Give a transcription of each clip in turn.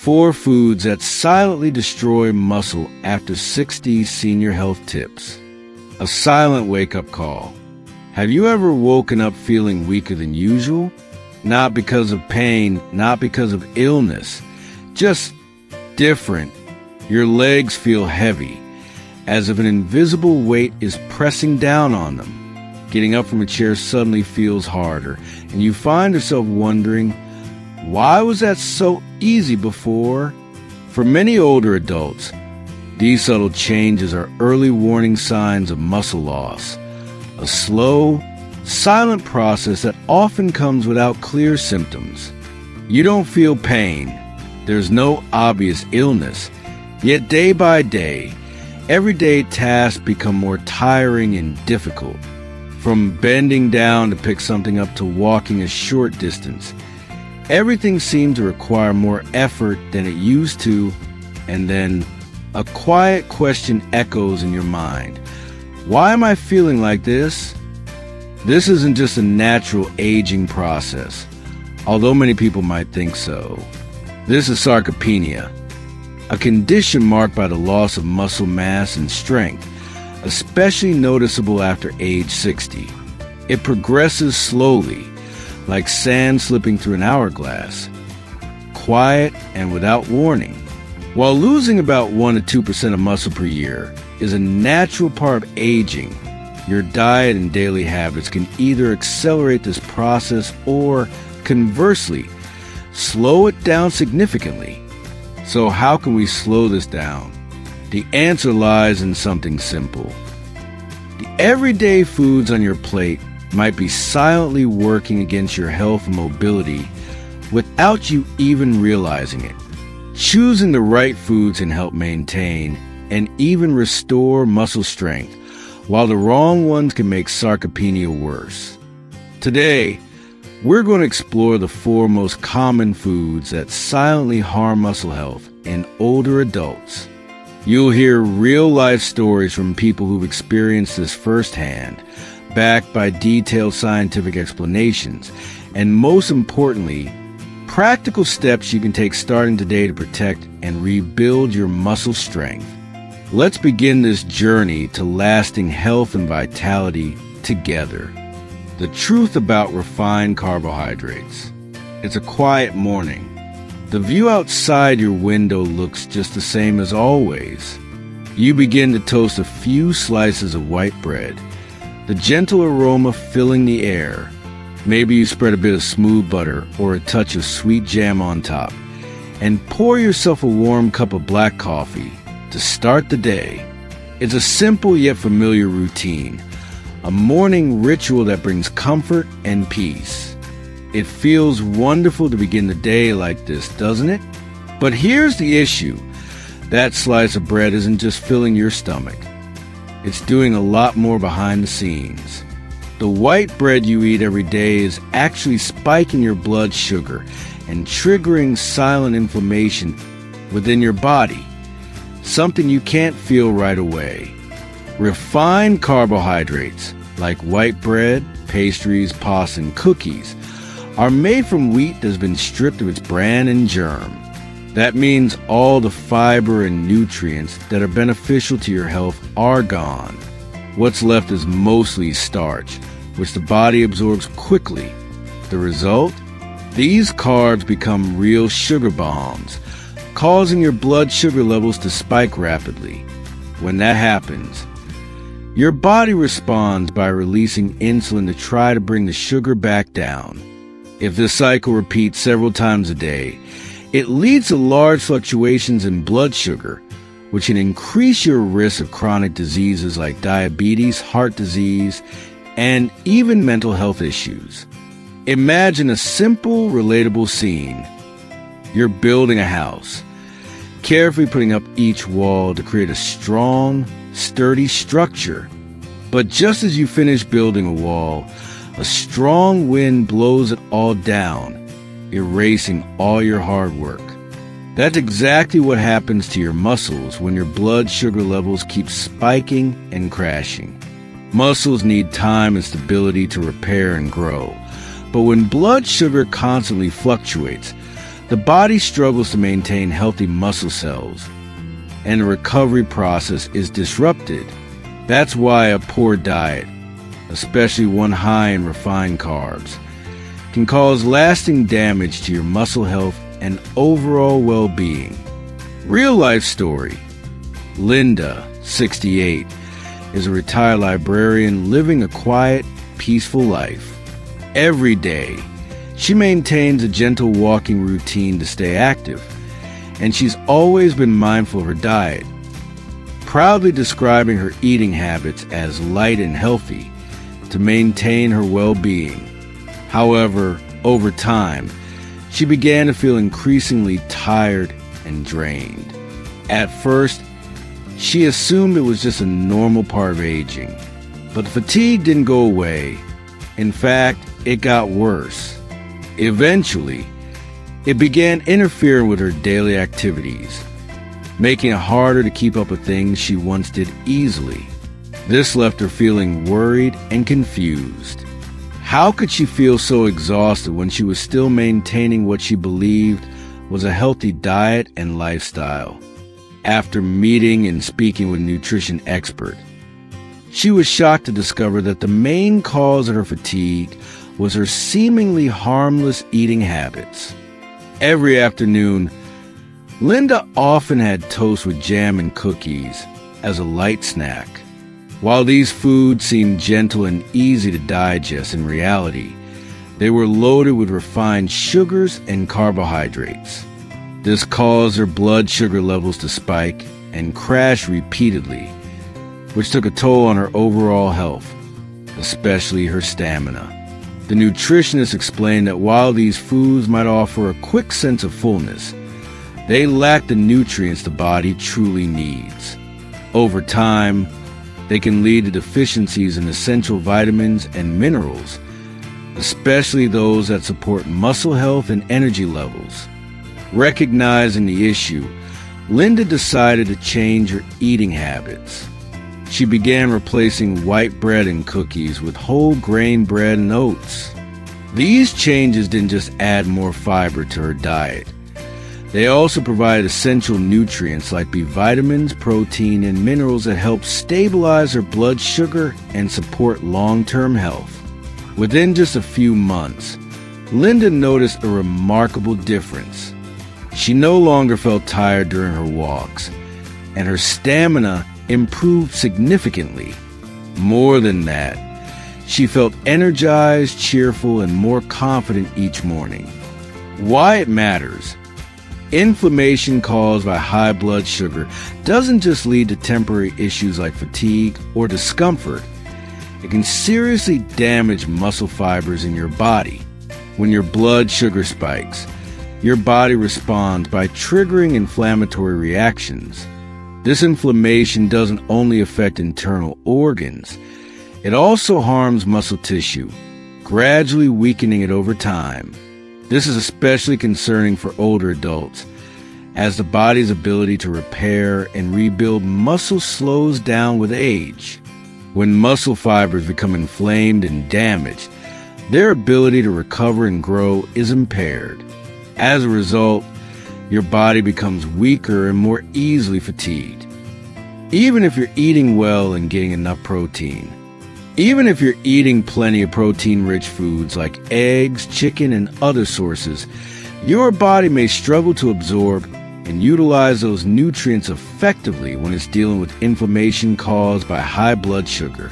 4 foods that silently destroy muscle after 60 senior health tips. A silent wake-up call. Have you ever woken up feeling weaker than usual? Not because of pain, not because of illness, just different. Your legs feel heavy, as if an invisible weight is pressing down on them. Getting up from a chair suddenly feels harder, and you find yourself wondering, why was that so easy before? For many older adults, these subtle changes are early warning signs of muscle loss, a slow, silent process that often comes without clear symptoms. You don't feel pain. There's no obvious illness. Yet day by day, everyday tasks become more tiring and difficult. From bending down to pick something up to walking a short distance, everything seems to require more effort than it used to, and then a quiet question echoes in your mind. Why am I feeling like this? This isn't just a natural aging process, although many people might think so. This is sarcopenia, a condition marked by the loss of muscle mass and strength, especially noticeable after age 60. It progresses slowly, like sand slipping through an hourglass, quiet and without warning. While losing about 1 to 2% of muscle per year is a natural part of aging, your diet and daily habits can either accelerate this process or, conversely, slow it down significantly. So how can we slow this down? The answer lies in something simple. The everyday foods on your plate might be silently working against your health and mobility without you even realizing it. Choosing the right foods can help maintain and even restore muscle strength, while the wrong ones can make sarcopenia worse. Today, we're going to explore the 4 most common foods that silently harm muscle health in older adults. You'll hear real-life stories from people who've experienced this firsthand, backed by detailed scientific explanations, and most importantly, practical steps you can take starting today to protect and rebuild your muscle strength. Let's begin this journey to lasting health and vitality together. The truth about refined carbohydrates. It's a quiet morning. The view outside your window looks just the same as always. You begin to toast a few slices of white bread, the gentle aroma filling the air. Maybe you spread a bit of smooth butter or a touch of sweet jam on top, and pour yourself a warm cup of black coffee to start the day. It's a simple yet familiar routine, a morning ritual that brings comfort and peace. It feels wonderful to begin the day like this, doesn't it? But here's the issue. That slice of bread isn't just filling your stomach. It's doing a lot more behind the scenes. The white bread you eat every day is actually spiking your blood sugar and triggering silent inflammation within your body, something you can't feel right away. Refined carbohydrates, like white bread, pastries, pasta, and cookies, are made from wheat that has been stripped of its bran and germ. That means all the fiber and nutrients that are beneficial to your health are gone. What's left is mostly starch, which the body absorbs quickly. The result? These carbs become real sugar bombs, causing your blood sugar levels to spike rapidly. When that happens, your body responds by releasing insulin to try to bring the sugar back down. If this cycle repeats several times a day, it leads to large fluctuations in blood sugar, which can increase your risk of chronic diseases like diabetes, heart disease, and even mental health issues. Imagine a simple, relatable scene. You're building a house, carefully putting up each wall to create a strong, sturdy structure. But just as you finish building a wall, a strong wind blows it all down, erasing all your hard work. That's exactly what happens to your muscles when your blood sugar levels keep spiking and crashing. Muscles need time and stability to repair and grow. But when blood sugar constantly fluctuates, the body struggles to maintain healthy muscle cells, and the recovery process is disrupted. That's why a poor diet, especially one high in refined carbs, can cause lasting damage to your muscle health and overall well-being. Real life story. Linda, 68, is a retired librarian living a quiet, peaceful life. Every day, she maintains a gentle walking routine to stay active, and she's always been mindful of her diet, proudly describing her eating habits as light and healthy to maintain her well-being. However, over time, she began to feel increasingly tired and drained. At first, she assumed it was just a normal part of aging, but the fatigue didn't go away. In fact, it got worse. Eventually, it began interfering with her daily activities, making it harder to keep up with things she once did easily. This left her feeling worried and confused. How could she feel so exhausted when she was still maintaining what she believed was a healthy diet and lifestyle? After meeting and speaking with a nutrition expert, she was shocked to discover that the main cause of her fatigue was her seemingly harmless eating habits. Every afternoon, Linda often had toast with jam and cookies as a light snack. While these foods seemed gentle and easy to digest, in reality, they were loaded with refined sugars and carbohydrates. This caused her blood sugar levels to spike and crash repeatedly, which took a toll on her overall health, especially her stamina. The nutritionist explained that while these foods might offer a quick sense of fullness, they lack the nutrients the body truly needs. Over time, they can lead to deficiencies in essential vitamins and minerals, especially those that support muscle health and energy levels. Recognizing the issue, Linda decided to change her eating habits. She began replacing white bread and cookies with whole grain bread and oats. These changes didn't just add more fiber to her diet. They also provide essential nutrients like B vitamins, protein, and minerals that help stabilize her blood sugar and support long-term health. Within just a few months, Linda noticed a remarkable difference. She no longer felt tired during her walks, and her stamina improved significantly. More than that, she felt energized, cheerful, and more confident each morning. Why it matters. Inflammation caused by high blood sugar doesn't just lead to temporary issues like fatigue or discomfort. It can seriously damage muscle fibers in your body. When your blood sugar spikes, your body responds by triggering inflammatory reactions. This inflammation doesn't only affect internal organs, it also harms muscle tissue, gradually weakening it over time. This is especially concerning for older adults, as the body's ability to repair and rebuild muscle slows down with age. When muscle fibers become inflamed and damaged, their ability to recover and grow is impaired. As a result, your body becomes weaker and more easily fatigued. Even if you're eating well and getting enough protein, even if you're eating plenty of protein-rich foods like eggs, chicken, and other sources, your body may struggle to absorb and utilize those nutrients effectively when it's dealing with inflammation caused by high blood sugar.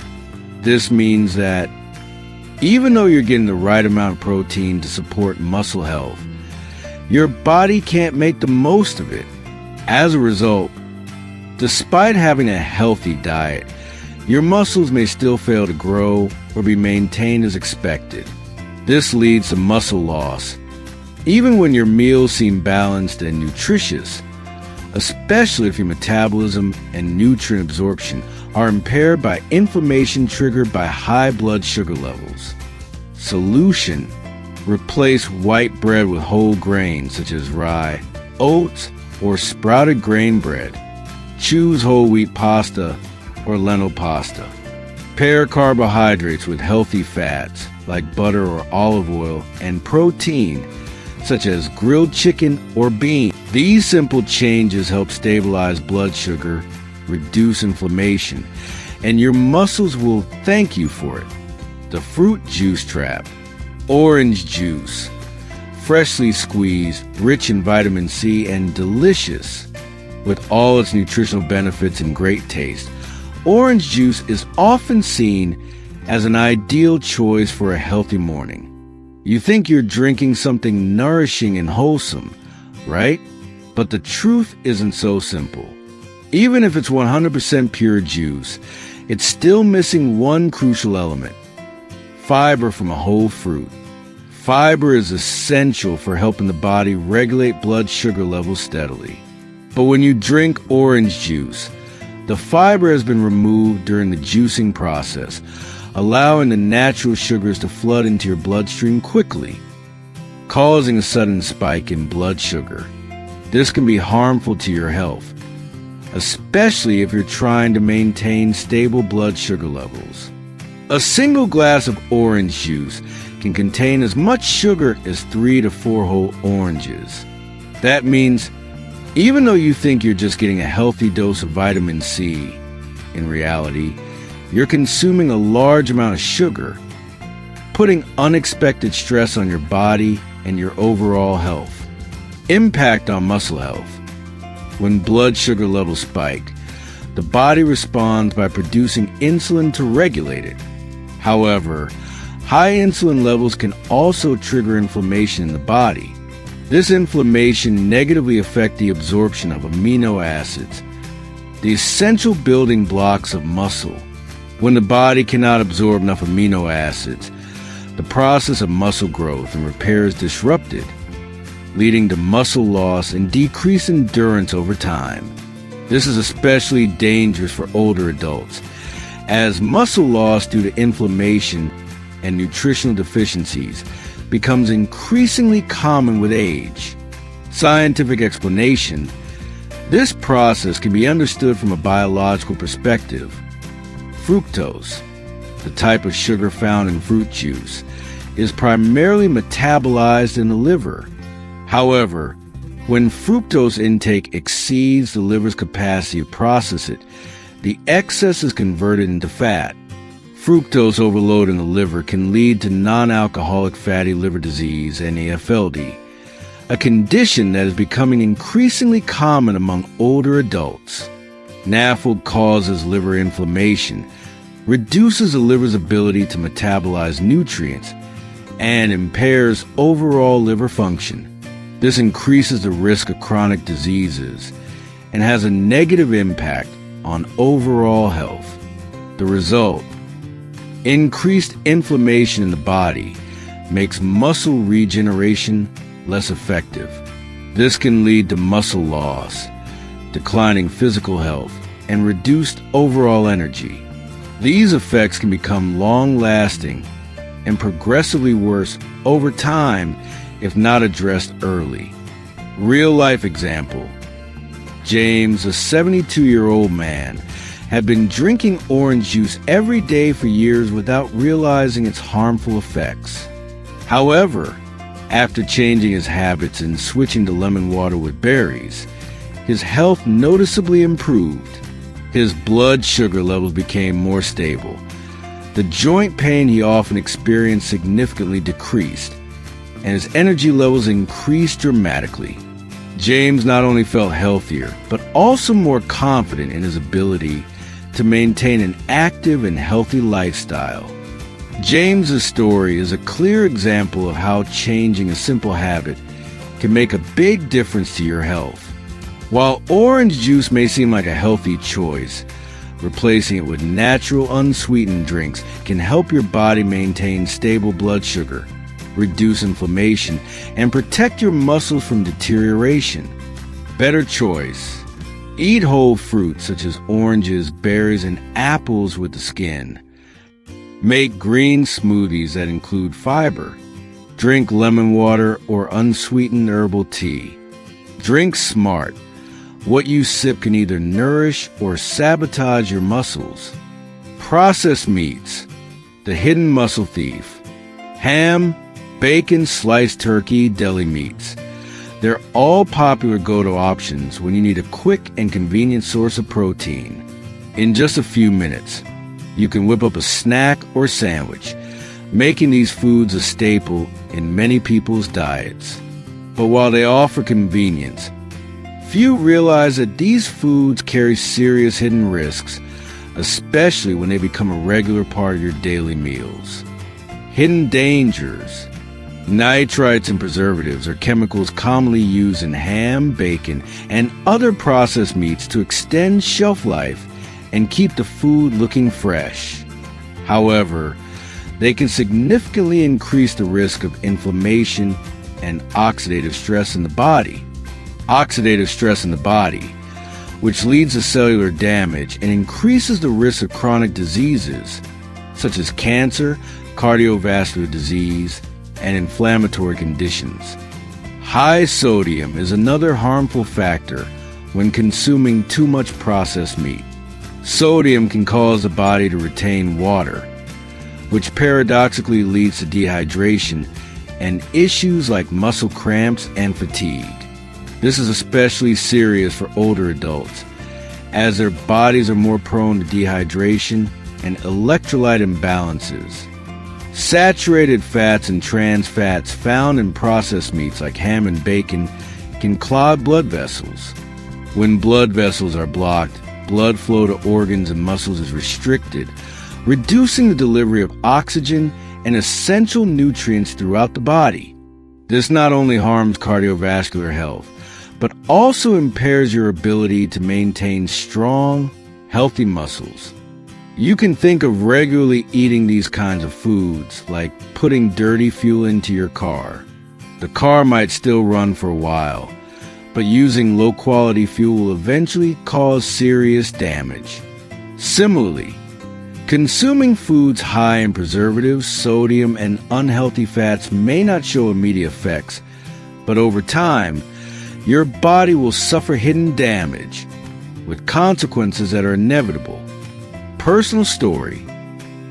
This means that even though you're getting the right amount of protein to support muscle health, your body can't make the most of it. As a result, despite having a healthy diet, your muscles may still fail to grow or be maintained as expected. This leads to muscle loss, even when your meals seem balanced and nutritious, especially if your metabolism and nutrient absorption are impaired by inflammation triggered by high blood sugar levels. Solution: replace white bread with whole grains such as rye, oats, or sprouted grain bread. Choose whole wheat pasta or lentil pasta. Pair carbohydrates with healthy fats like butter or olive oil and protein such as grilled chicken or beans. These simple changes help stabilize blood sugar, reduce inflammation, and your muscles will thank you for it. The fruit juice trap. Orange juice. Freshly squeezed, rich in vitamin C, and delicious. With all its nutritional benefits and great taste, orange juice is often seen as an ideal choice for a healthy morning. You think you're drinking something nourishing and wholesome, right? But the truth isn't so simple. Even if it's 100% pure juice, it's still missing one crucial element: fiber from a whole fruit. Fiber is essential for helping the body regulate blood sugar levels steadily. But when you drink orange juice, the fiber has been removed during the juicing process, allowing the natural sugars to flood into your bloodstream quickly, causing a sudden spike in blood sugar. This can be harmful to your health, especially if you're trying to maintain stable blood sugar levels. A single glass of orange juice can contain as much sugar as 3 to 4 whole oranges. That means even though you think you're just getting a healthy dose of vitamin C, in reality, you're consuming a large amount of sugar, putting unexpected stress on your body and your overall health. Impact on muscle health. When blood sugar levels spike, the body responds by producing insulin to regulate it. However, high insulin levels can also trigger inflammation in the body. This inflammation negatively affects the absorption of amino acids, the essential building blocks of muscle. When the body cannot absorb enough amino acids, the process of muscle growth and repair is disrupted, leading to muscle loss and decreased endurance over time. This is especially dangerous for older adults, as muscle loss due to inflammation and nutritional deficiencies becomes increasingly common with age. Scientific explanation: this process can be understood from a biological perspective. Fructose, the type of sugar found in fruit juice, is primarily metabolized in the liver. However, when fructose intake exceeds the liver's capacity to process it, the excess is converted into fat. Fructose overload in the liver can lead to non-alcoholic fatty liver disease, NAFLD, a condition that is becoming increasingly common among older adults. NAFLD causes liver inflammation, reduces the liver's ability to metabolize nutrients, and impairs overall liver function. This increases the risk of chronic diseases and has a negative impact on overall health. The result: increased inflammation in the body makes muscle regeneration less effective. This can lead to muscle loss, declining physical health, and reduced overall energy. These effects can become long-lasting and progressively worse over time if not addressed early. Real-life example: James, a 72-year-old man, had been drinking orange juice every day for years without realizing its harmful effects. However, after changing his habits and switching to lemon water with berries, his health noticeably improved. His blood sugar levels became more stable. The joint pain he often experienced significantly decreased, and his energy levels increased dramatically. James not only felt healthier, but also more confident in his ability to maintain an active and healthy lifestyle. James's story is a clear example of how changing a simple habit can make a big difference to your health. While orange juice may seem like a healthy choice, replacing it with natural, unsweetened drinks can help your body maintain stable blood sugar, reduce inflammation, and protect your muscles from deterioration. Better choice: eat whole fruits such as oranges, berries, and apples with the skin. Make green smoothies that include fiber. Drink lemon water or unsweetened herbal tea. Drink smart. What you sip can either nourish or sabotage your muscles. Processed meats, the hidden muscle thief. Ham, bacon, sliced turkey, deli meats. They're all popular go-to options when you need a quick and convenient source of protein. In just a few minutes, you can whip up a snack or sandwich, making these foods a staple in many people's diets. But while they offer convenience, few realize that these foods carry serious hidden risks, especially when they become a regular part of your daily meals. Hidden dangers. Nitrites and preservatives are chemicals commonly used in ham, bacon, and other processed meats to extend shelf life and keep the food looking fresh. However, they can significantly increase the risk of inflammation and oxidative stress in the body. Oxidative stress in the body, which leads to cellular damage and increases the risk of chronic diseases such as cancer, cardiovascular disease, and inflammatory conditions. High sodium is another harmful factor when consuming too much processed meat. Sodium can cause the body to retain water, which paradoxically leads to dehydration and issues like muscle cramps and fatigue. This is especially serious for older adults, as their bodies are more prone to dehydration and electrolyte imbalances. Saturated fats and trans fats found in processed meats like ham and bacon can clog blood vessels. When blood vessels are blocked, blood flow to organs and muscles is restricted, reducing the delivery of oxygen and essential nutrients throughout the body. This not only harms cardiovascular health, but also impairs your ability to maintain strong, healthy muscles. You can think of regularly eating these kinds of foods like putting dirty fuel into your car. The car might still run for a while, but using low-quality fuel will eventually cause serious damage. Similarly, consuming foods high in preservatives, sodium, and unhealthy fats may not show immediate effects, but over time, your body will suffer hidden damage with consequences that are inevitable. Personal story.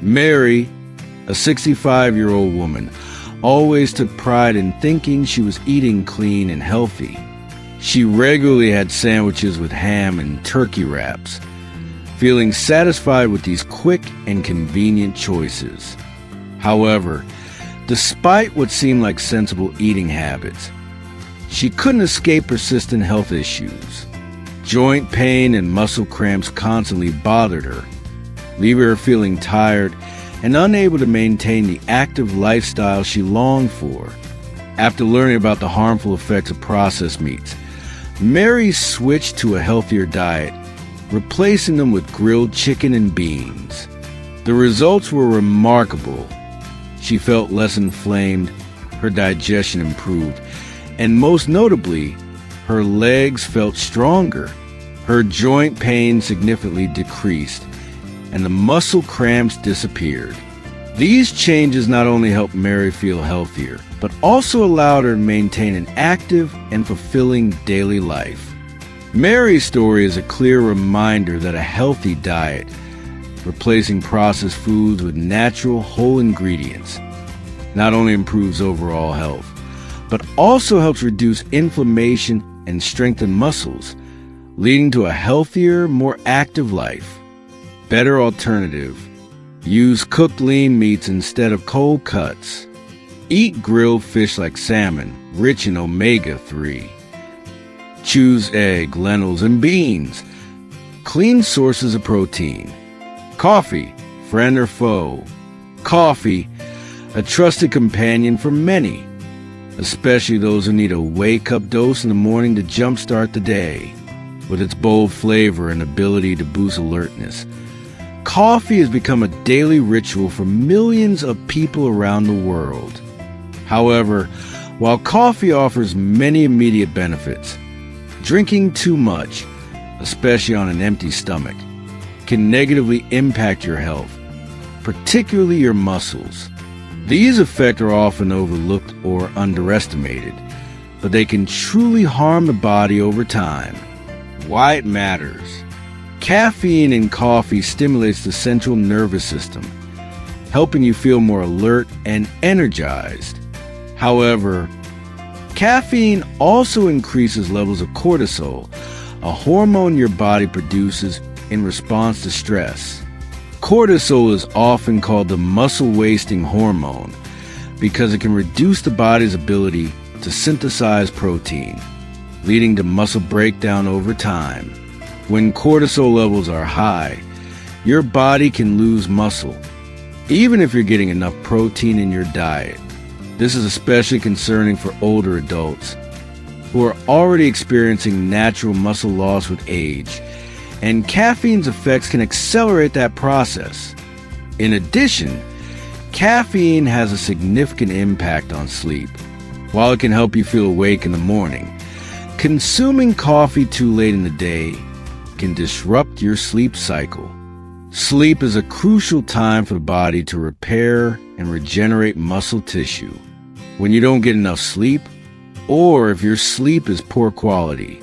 Mary, a 65-year-old woman, always took pride in thinking she was eating clean and healthy. She regularly had sandwiches with ham and turkey wraps, feeling satisfied with these quick and convenient choices. However, despite what seemed like sensible eating habits, she couldn't escape persistent health issues. Joint pain and muscle cramps constantly bothered her, leaving her feeling tired and unable to maintain the active lifestyle she longed for. After learning about the harmful effects of processed meats, Mary switched to a healthier diet, replacing them with grilled chicken and beans. The results were remarkable. She felt less inflamed, her digestion improved, and most notably, her legs felt stronger. Her joint pain significantly decreased, and the muscle cramps disappeared. These changes not only helped Mary feel healthier, but also allowed her to maintain an active and fulfilling daily life. Mary's story is a clear reminder that a healthy diet, replacing processed foods with natural, whole ingredients, not only improves overall health, but also helps reduce inflammation and strengthen muscles, leading to a healthier, more active life. Better alternative. Use cooked lean meats instead of cold cuts. Eat grilled fish like salmon, rich in omega-3. Choose egg, lentils, and beans, clean sources of protein. Coffee, friend or foe. Coffee, a trusted companion for many, especially those who need a wake-up dose in the morning to jumpstart the day. With its bold flavor and ability to boost alertness, coffee has become a daily ritual for millions of people around the world. However, while coffee offers many immediate benefits, drinking too much, especially on an empty stomach, can negatively impact your health, particularly your muscles. These effects are often overlooked or underestimated, but they can truly harm the body over time. Why it matters. Caffeine in coffee stimulates the central nervous system, helping you feel more alert and energized. However, caffeine also increases levels of cortisol, a hormone your body produces in response to stress. Cortisol is often called the muscle-wasting hormone because it can reduce the body's ability to synthesize protein, leading to muscle breakdown over time. When cortisol levels are high, your body can lose muscle, even if you're getting enough protein in your diet. This is especially concerning for older adults who are already experiencing natural muscle loss with age, and caffeine's effects can accelerate that process. In addition, caffeine has a significant impact on sleep. While it can help you feel awake in the morning, consuming coffee too late in the day can disrupt your sleep cycle. Sleep is a crucial time for the body to repair and regenerate muscle tissue. When you don't get enough sleep, or if your sleep is poor quality,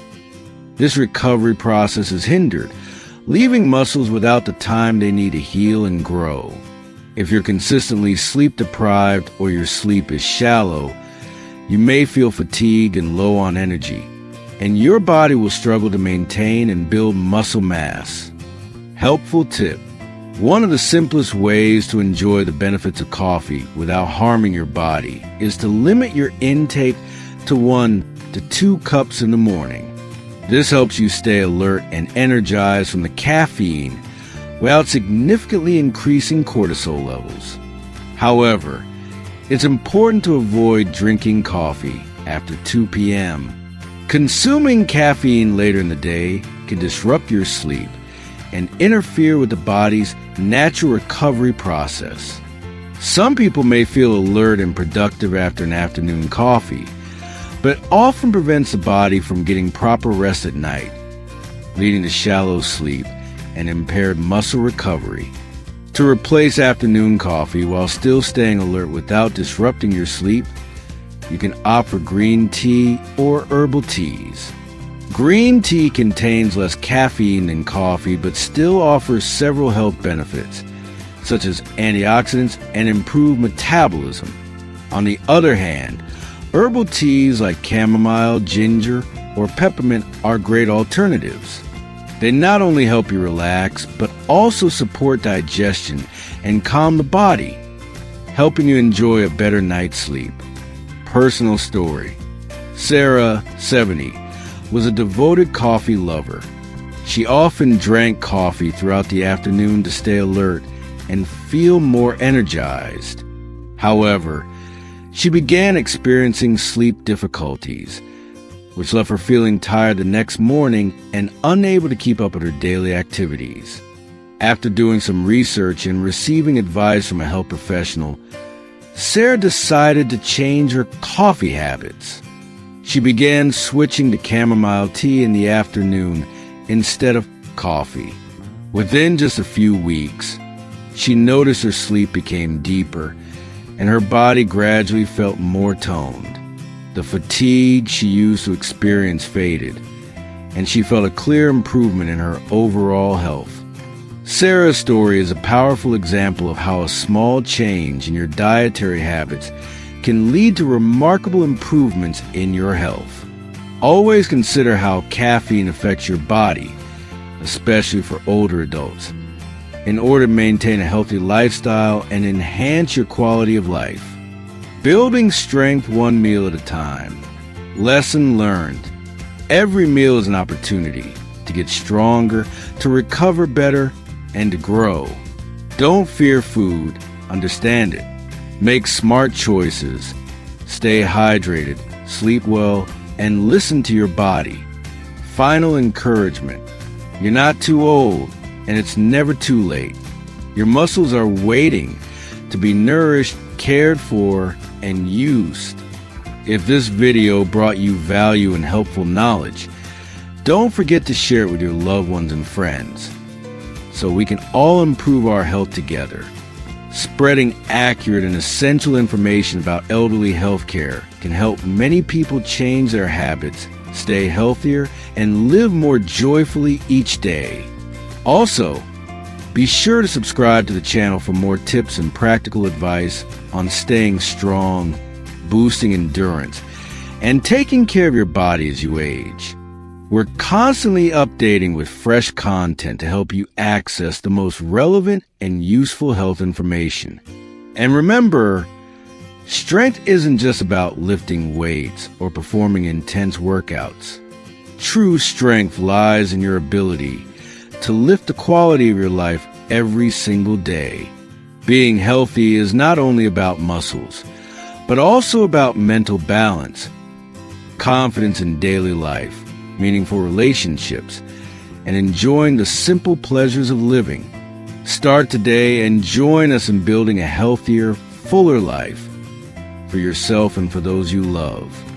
this recovery process is hindered, leaving muscles without the time they need to heal and grow. If you're consistently sleep deprived or your sleep is shallow, you may feel fatigued and low on energy, and your body will struggle to maintain and build muscle mass. Helpful tip: one of the simplest ways to enjoy the benefits of coffee without harming your body is to limit your intake to 1 to 2 cups in the morning. This helps you stay alert and energized from the caffeine without significantly increasing cortisol levels. However, it's important to avoid drinking coffee after 2 p.m. Consuming caffeine later in the day can disrupt your sleep and interfere with the body's natural recovery process. Some people may feel alert and productive after an afternoon coffee, but it often prevents the body from getting proper rest at night, leading to shallow sleep and impaired muscle recovery. To replace afternoon coffee while still staying alert without disrupting your sleep, you can opt for green tea or herbal teas. Green tea contains less caffeine than coffee but still offers several health benefits, such as antioxidants and improved metabolism. On the other hand, herbal teas like chamomile, ginger, or peppermint are great alternatives. They not only help you relax, but also support digestion and calm the body, helping you enjoy a better night's sleep. Personal story: Sarah, 70, was a devoted coffee lover. She often drank coffee throughout the afternoon to stay alert and feel more energized. However, she began experiencing sleep difficulties, which left her feeling tired the next morning and unable to keep up with her daily activities. After doing some research and receiving advice from a health professional, Sarah decided to change her coffee habits. She began switching to chamomile tea in the afternoon instead of coffee. Within just a few weeks, she noticed her sleep became deeper and her body gradually felt more toned. The fatigue she used to experience faded, and she felt a clear improvement in her overall health. Sarah's story is a powerful example of how a small change in your dietary habits can lead to remarkable improvements in your health. Always consider how caffeine affects your body, especially for older adults, in order to maintain a healthy lifestyle and enhance your quality of life. Building strength one meal at a time. Lesson learned: every meal is an opportunity to get stronger, to recover better, and to grow. Don't fear food, understand it. Make smart choices. Stay hydrated, sleep well, and listen to your body. Final encouragement: you're not too old, and it's never too late. Your muscles are waiting to be nourished, cared for, and used. If this video brought you value and helpful knowledge, don't forget to share it with your loved ones and friends so we can all improve our health together. Spreading accurate and essential information about elderly health care can help many people change their habits, stay healthier, and live more joyfully each day. Also, be sure to subscribe to the channel for more tips and practical advice on staying strong, boosting endurance, and taking care of your body as you age. We're constantly updating with fresh content to help you access the most relevant and useful health information. And remember, strength isn't just about lifting weights or performing intense workouts. True strength lies in your ability to lift the quality of your life every single day. Being healthy is not only about muscles, but also about mental balance, confidence in daily life, meaningful relationships, and enjoying the simple pleasures of living. Start today and join us in building a healthier, fuller life for yourself and for those you love.